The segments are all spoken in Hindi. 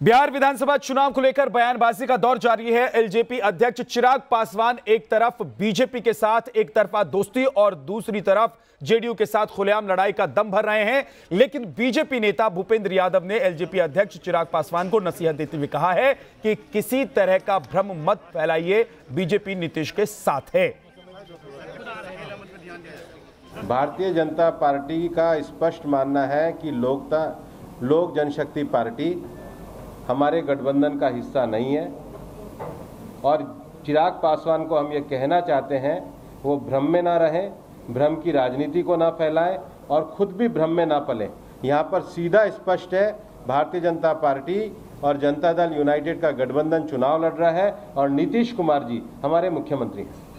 बिहार विधानसभा चुनाव को लेकर बयानबाजी का दौर जारी है। एलजेपी अध्यक्ष चिराग पासवान एक तरफ बीजेपी के साथ एक तरफा दोस्ती और दूसरी तरफ जेडीयू के साथ खुलेआम लड़ाई का दम भर रहे हैं, लेकिन बीजेपी नेता भूपेंद्र यादव ने एलजेपी अध्यक्ष चिराग पासवान को नसीहत देते हुए कहा है कि किसी तरह का भ्रम मत फैलाइए, बीजेपी नीतीश के साथ है। भारतीय जनता पार्टी का स्पष्ट मानना है कि लोक जनशक्ति पार्टी हमारे गठबंधन का हिस्सा नहीं है और चिराग पासवान को हम ये कहना चाहते हैं वो भ्रम में ना रहें, भ्रम की राजनीति को ना फैलाएं और खुद भी भ्रम में ना पलें। यहाँ पर सीधा स्पष्ट है, भारतीय जनता पार्टी और जनता दल यूनाइटेड का गठबंधन चुनाव लड़ रहा है और नीतीश कुमार जी हमारे मुख्यमंत्री हैं।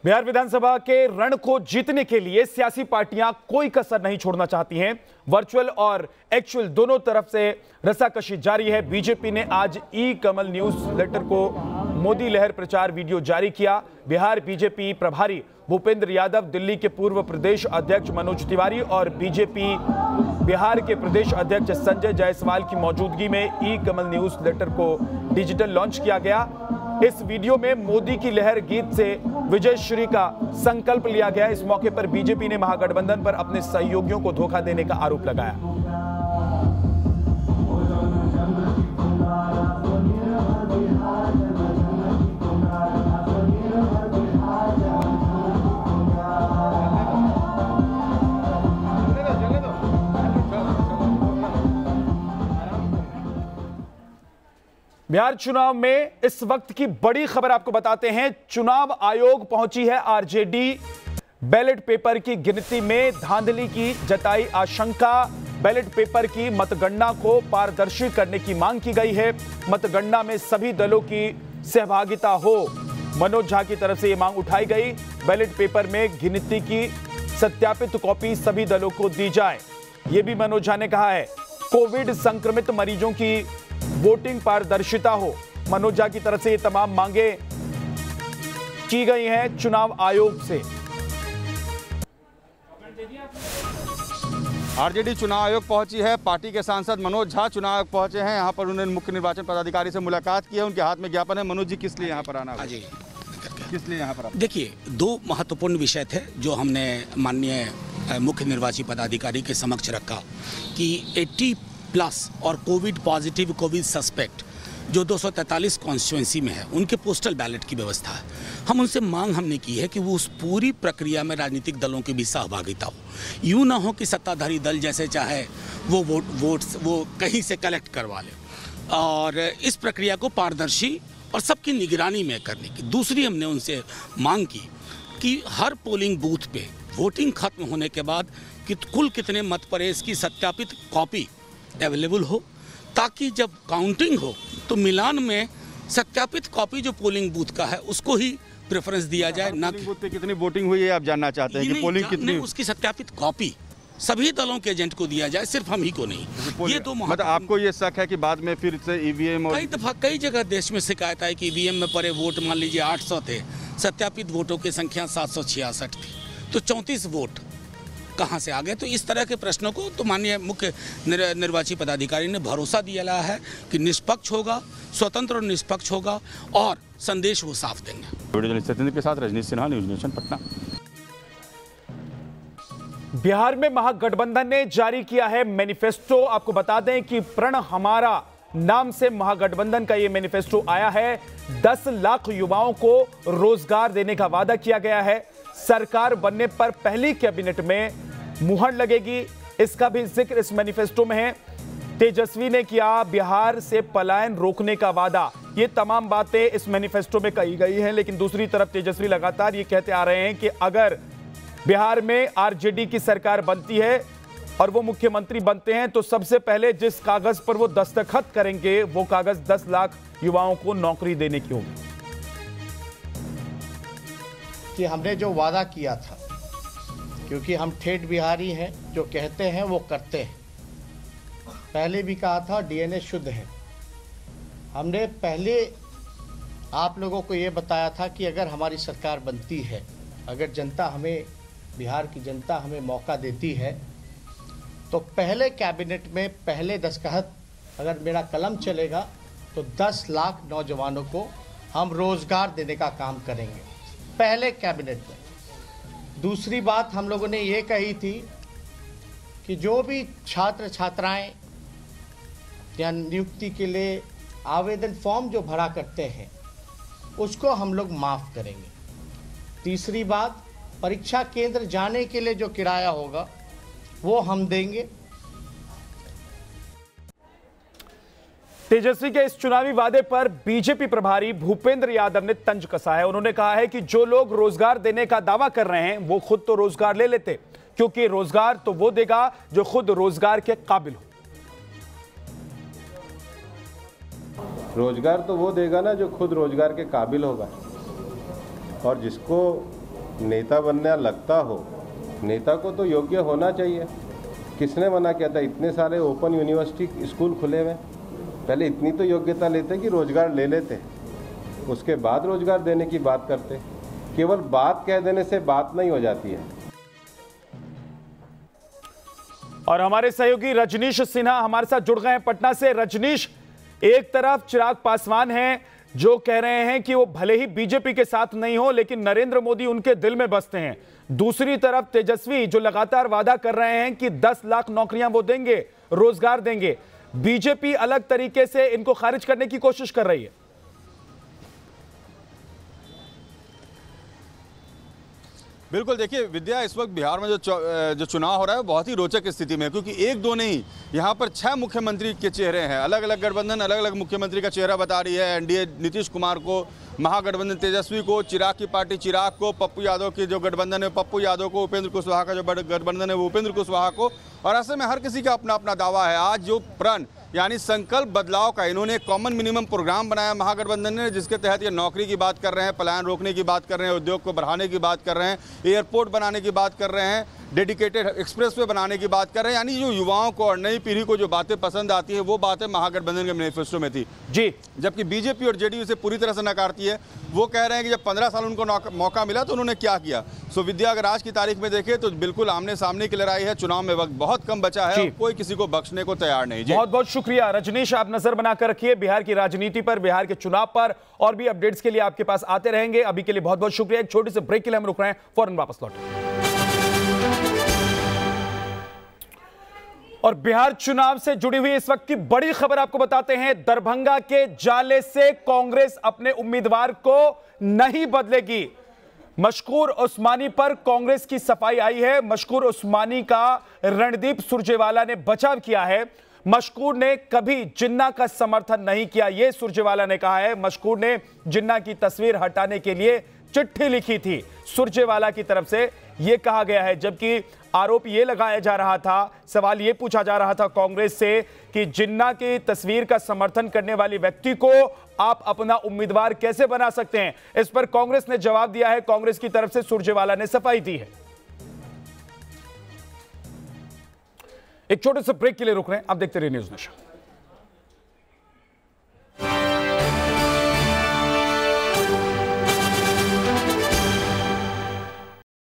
बिहार विधानसभा के रण को जीतने के लिए सियासी पार्टियां कोई कसर नहीं छोड़ना चाहती हैं। वर्चुअल और एक्चुअल दोनों तरफ से रसाकशी जारी है। बीजेपी ने आज ई कमल न्यूज लेटर को मोदी लहर प्रचार वीडियो जारी किया। बिहार बीजेपी प्रभारी भूपेंद्र यादव, दिल्ली के पूर्व प्रदेश अध्यक्ष मनोज तिवारी और बीजेपी बिहार के प्रदेश अध्यक्ष संजय जायसवाल की मौजूदगी में ई कमल न्यूज लेटर को डिजिटल लॉन्च किया गया। इस वीडियो में मोदी की लहर गीत से विजय श्री का संकल्प लिया गया। इस मौके पर बीजेपी ने महागठबंधन पर अपने सहयोगियों को धोखा देने का आरोप लगाया। बिहार चुनाव में इस वक्त की बड़ी खबर आपको बताते हैं। चुनाव आयोग पहुंची है आरजेडी। बैलेट पेपर की गिनती में धांधली की जताई आशंका। बैलेट पेपर की मतगणना को पारदर्शी करने की मांग की गई है। मतगणना में सभी दलों की सहभागिता हो, मनोज झा की तरफ से यह मांग उठाई गई। बैलेट पेपर में गिनती की सत्यापित कॉपी सभी दलों को दी जाए, यह भी मनोज झा ने कहा है। कोविड संक्रमित मरीजों की वोटिंग पारदर्शिता हो, मनोज झा की तरफ से ये तमाम मांगे की गई हैं चुनाव आयोग से। आरजेडी चुनाव आयोग पहुंची है। पार्टी के सांसद मनोज झा चुनाव आयोग पहुंचे हैं। यहां पर उन्होंने मुख्य निर्वाचन पदाधिकारी से मुलाकात की है। उनके हाथ में ज्ञापन है। मनोज जी, किस लिए यहां पर आना हुआ? किस लिए यहाँ पर? देखिए, दो महत्वपूर्ण विषय थे जो हमने माननीय मुख्य निर्वाची पदाधिकारी के समक्ष रखा कि 80+ और कोविड पॉजिटिव, कोविड सस्पेक्ट जो 243 कॉन्स्टिट्यूएंसी में है, उनके पोस्टल बैलेट की व्यवस्था है। हम उनसे मांग हमने की है कि वो उस पूरी प्रक्रिया में राजनीतिक दलों की भी सहभागिता हो। यूँ ना हो कि सत्ताधारी दल जैसे चाहे वो वोट्स वो कहीं से कलेक्ट करवा ले, और इस प्रक्रिया को पारदर्शी और सबकी निगरानी में करने की। दूसरी हमने उनसे मांग की कि हर पोलिंग बूथ पे वोटिंग खत्म होने के बाद कि कुल कितने मत पड़े इसकी सत्यापित कॉपी अवेलेबल हो, ताकि जब काउंटिंग हो तो मिलान में सत्यापित कॉपी जो पोलिंग बूथ का है उसको ही प्रेफरेंस दिया जाए। ना पोलिंग बूथ पे कितनी वोटिंग हुई है आप जानना चाहते हैं कि पोलिंग कितनी? उसकी सत्यापित कॉपी सभी दलों के एजेंट को दिया जाए, सिर्फ हम ही को नहीं। ये तो मतलब आपको ये शक है कि बाद में फिर से ईवीएम और कई दफा कई जगह देश में शिकायत है कि ईवीएम में पड़े वोट मान लीजिए 800 थे, सत्यापित वोटों की संख्या 766 थी, तो 34 वोट कहाँ से आ गए? तो इस तरह के प्रश्नों को तो माननीय मुख्य निर्वाची पदाधिकारी ने भरोसा दिया है कि निष्पक्ष होगा, स्वतंत्र और निष्पक्ष होगा और संदेश वो साफ देंगे। सत्येंद्र के साथ रजनीश सिन्हा, न्यूज़ नेशन, पटना। बिहार में महागठबंधन ने जारी किया है मैनिफेस्टो। आपको बता दें कि प्रण हमारा नाम से महागठबंधन का यह मैनिफेस्टो आया है। 10 लाख युवाओं को रोजगार देने का वादा किया गया है। सरकार बनने पर पहली कैबिनेट में मुहर लगेगी, इसका भी जिक्र इस मैनिफेस्टो में है। तेजस्वी ने किया बिहार से पलायन रोकने का वादा। ये तमाम बातें इस मैनिफेस्टो में कही गई हैं, लेकिन दूसरी तरफ तेजस्वी लगातार ये कहते आ रहे हैं कि अगर बिहार में आरजेडी की सरकार बनती है और वो मुख्यमंत्री बनते हैं तो सबसे पहले जिस कागज पर वो दस्तखत करेंगे वो कागज 10 लाख युवाओं को नौकरी देने की होगी। कि हमने जो वादा किया था, क्योंकि हम ठेठ बिहारी हैं, जो कहते हैं वो करते हैं। पहले भी कहा था डीएनए शुद्ध है। हमने पहले आप लोगों को ये बताया था कि अगर हमारी सरकार बनती है, अगर जनता हमें, बिहार की जनता हमें मौका देती है, तो पहले कैबिनेट में पहले दस्तखत अगर मेरा कलम चलेगा तो 10 लाख नौजवानों को हम रोजगार देने का काम करेंगे पहले कैबिनेट में। दूसरी बात हम लोगों ने ये कही थी कि जो भी छात्र छात्राएं या नियुक्ति के लिए आवेदन फॉर्म जो भरा करते हैं उसको हम लोग माफ़ करेंगे। तीसरी बात, परीक्षा केंद्र जाने के लिए जो किराया होगा वो हम देंगे। तेजस्वी के इस चुनावी वादे पर बीजेपी प्रभारी भूपेंद्र यादव ने तंज कसा है। उन्होंने कहा है कि जो लोग रोजगार देने का दावा कर रहे हैं वो खुद तो रोजगार ले लेते, क्योंकि रोजगार तो वो देगा जो खुद रोजगार के काबिल हो। रोजगार तो वो देगा ना जो खुद रोजगार के काबिल होगा, और जिसको नेता बनना लगता हो, नेता को तो योग्य होना चाहिए। किसने मना किया था? इतने सारे ओपन यूनिवर्सिटी स्कूल खुले हुए, पहले इतनी तो योग्यता लेते कि रोजगार ले लेते, उसके बाद रोजगार देने की बात करते। केवल बात कह देने से बात नहीं हो जाती है। और हमारे सहयोगी रजनीश सिन्हा हमारे साथ जुड़ गए हैं पटना से। रजनीश, एक तरफ चिराग पासवान हैं जो कह रहे हैं कि वो भले ही बीजेपी के साथ नहीं हो लेकिन नरेंद्र मोदी उनके दिल में बसते हैं, दूसरी तरफ तेजस्वी जो लगातार वादा कर रहे हैं कि 10 लाख नौकरियां वो देंगे, रोजगार देंगे। बीजेपी अलग तरीके से इनको खारिज करने की कोशिश कर रही है। बिल्कुल, देखिए विद्या, इस वक्त बिहार में जो चुनाव हो रहा है बहुत ही रोचक स्थिति में है, क्योंकि एक दो नहीं, यहाँ पर 6 मुख्यमंत्री के चेहरे हैं। अलग अलग गठबंधन अलग अलग मुख्यमंत्री का चेहरा बता रही है। एनडीए नीतीश कुमार को, महागठबंधन तेजस्वी को, चिराग की पार्टी चिराग को, पप्पू यादव की जो गठबंधन है पप्पू यादव को, उपेंद्र कुशवाहा का जो गठबंधन है वो उपेंद्र कुशवाहा को। और ऐसे में हर किसी का अपना अपना दावा है। आज जो प्रण यानी संकल्प बदलाव का इन्होंने एक कॉमन मिनिमम प्रोग्राम बनाया महागठबंधन ने, जिसके तहत ये नौकरी की बात कर रहे हैं, पलायन रोकने की बात कर रहे हैं, उद्योग को बढ़ाने की बात कर रहे हैं, एयरपोर्ट बनाने की बात कर रहे हैं, डेडिकेटेड एक्सप्रेसवे बनाने की बात कर रहे हैं। यानी जो युवाओं को और नई पीढ़ी को जो बातें पसंद आती है वो बातें महागठबंधन के मैनिफेस्टो में थी जी। जबकि बीजेपी और जेडीयू से पूरी तरह से नकारती है। वो कह रहे हैं कि जब 15 साल उनको मौका मिला तो उन्होंने क्या किया। सो विद्या, अगर आज की तारीख में देखें तो बिल्कुल आमने सामने की लड़ाई है। चुनाव में वक्त बहुत कम बचा है और कोई किसी को बख्शने को तैयार नहीं। बहुत बहुत शुक्रिया रजनीश, आप नजर बनाकर रखिए बिहार की राजनीति पर, बिहार के चुनाव पर, और भी अपडेट्स के लिए आपके पास आते रहेंगे। अभी के लिए बहुत बहुत शुक्रिया। एक छोटे से ब्रेक के लिए हम रुक रहे हैं, फौरन वापस लौटें। और बिहार चुनाव से जुड़ी हुई इस वक्त की बड़ी खबर आपको बताते हैं। दरभंगा के जाले से कांग्रेस अपने उम्मीदवार को नहीं बदलेगी। मशकूर उस्मानी पर कांग्रेस की सफाई आई है। मशकूर उस्मानी का रणदीप सुरजेवाला ने बचाव किया है। मशकूर ने कभी जिन्ना का समर्थन नहीं किया, यह सुरजेवाला ने कहा है। मशकूर ने जिन्ना की तस्वीर हटाने के लिए चिट्ठी लिखी थी सुरजेवाला की तरफ से, यह कहा गया है। जबकि आरोप यह लगाया जा रहा था, सवाल यह पूछा जा रहा था कांग्रेस से कि जिन्ना की तस्वीर का समर्थन करने वाले व्यक्ति को आप अपना उम्मीदवार कैसे बना सकते हैं। इस पर कांग्रेस ने जवाब दिया है। कांग्रेस की तरफ से सुरजेवाला ने सफाई दी है। एक छोटे से ब्रेक के लिए रुक रहे हैं, आप देखते रहिए न्यूज़ नेशन।